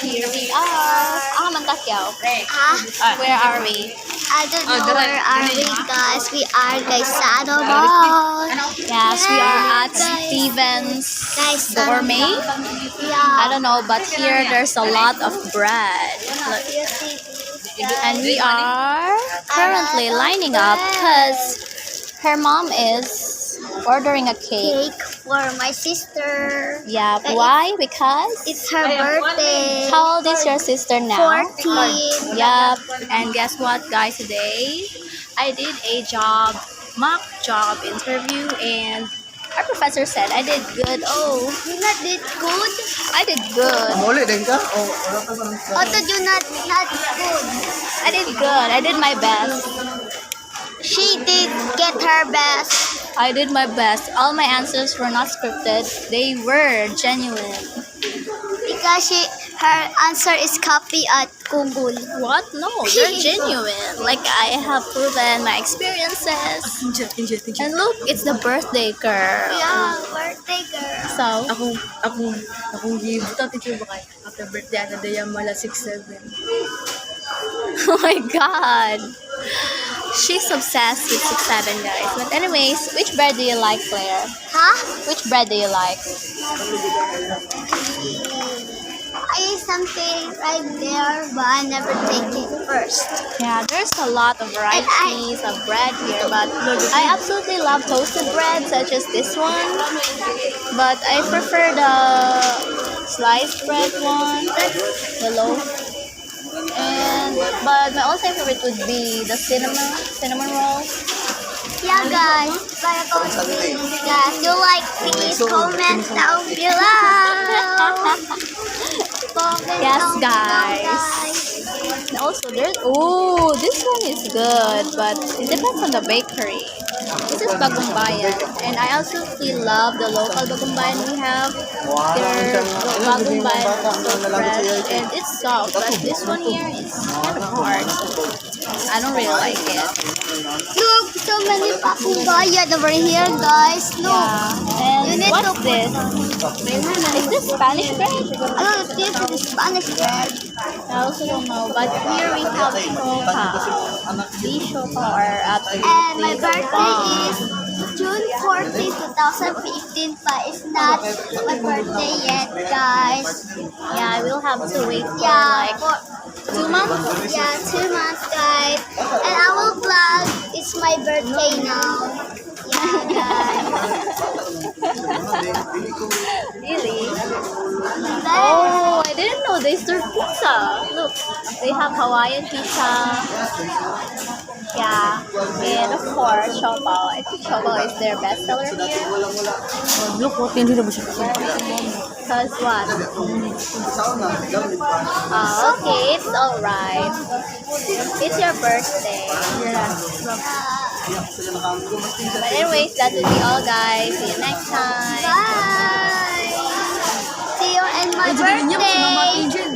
Here we are. Where are we? I don't know where are we, guys. We are Gaisano Mall. Yes, we are at Steven's Gourmet. I don't know, but here there's a lot of bread. Look. And we are currently lining up because her mom is ordering a cake. Cake for my sister. Yeah, why? Because It's her birthday. how old is your sister now? 14. Yup. And guess what, guys? Today I did a mock job interview, and our professor said I did good. Oh, You not did good? I did good. Muli din ka? O wala pa ba? Or did you not good? I did good. I did my best. She did get her best. I did my best. All my answers were not scripted. They were genuine. Because her answer is copy at Google. What? No, they're genuine. Like, I have proven my experiences. And look, it's the birthday girl. Yeah, birthday girl. So, Akong give. Ito, teacher ba kayo? After birthday, ano day mala 6-7. oh my god. She's obsessed with 6-7, guys. But anyways, which bread do you like, Claire? Huh? Which bread do you like? I ate something right there, but I never take it first. Yeah, there's a lot of varieties of bread here, but I absolutely love toasted bread, such as this one. But I prefer the sliced bread one, the loaf. But my all-time favorite would be the cinnamon roll. Yeah, guys. Bye, guys. You like, please comment down below. Comment Yes, down below, guys. And also, this one is good, but it depends on the bakery. This is Bagong Bayan, and I absolutely love the local Bagong Bayan we have. Their Bagong Bayan is so fresh and it's soft, but this one here is kind of hard. I don't really like it. Look, so many Bagong Bayan over here, guys. Look. Yeah. You And need what's to- this? Is this Spanish bread? Oh, this is Spanish bread. I also don't know, but here we have chopa. These chopa are And absolutely my birthday bomb. is June 14, 2015, but it's not my birthday yet, guys. Yeah, we'll have to wait for Yeah, like for 2 months. yeah, 2 months, guys. And I will vlog. It's my birthday now. Yeah, guys. Really? Oh, I didn't know they serve pizza. Look, they have Hawaiian pizza. Yeah, and of course, Siopao. I think Siopao is their best seller here. Look, what hindi na ba siya? Cause what? Okay, it's alright. It's your birthday. But anyways, that will be all, guys. See you next time. Bye. See you in my Ay, dyan, birthday. dyan.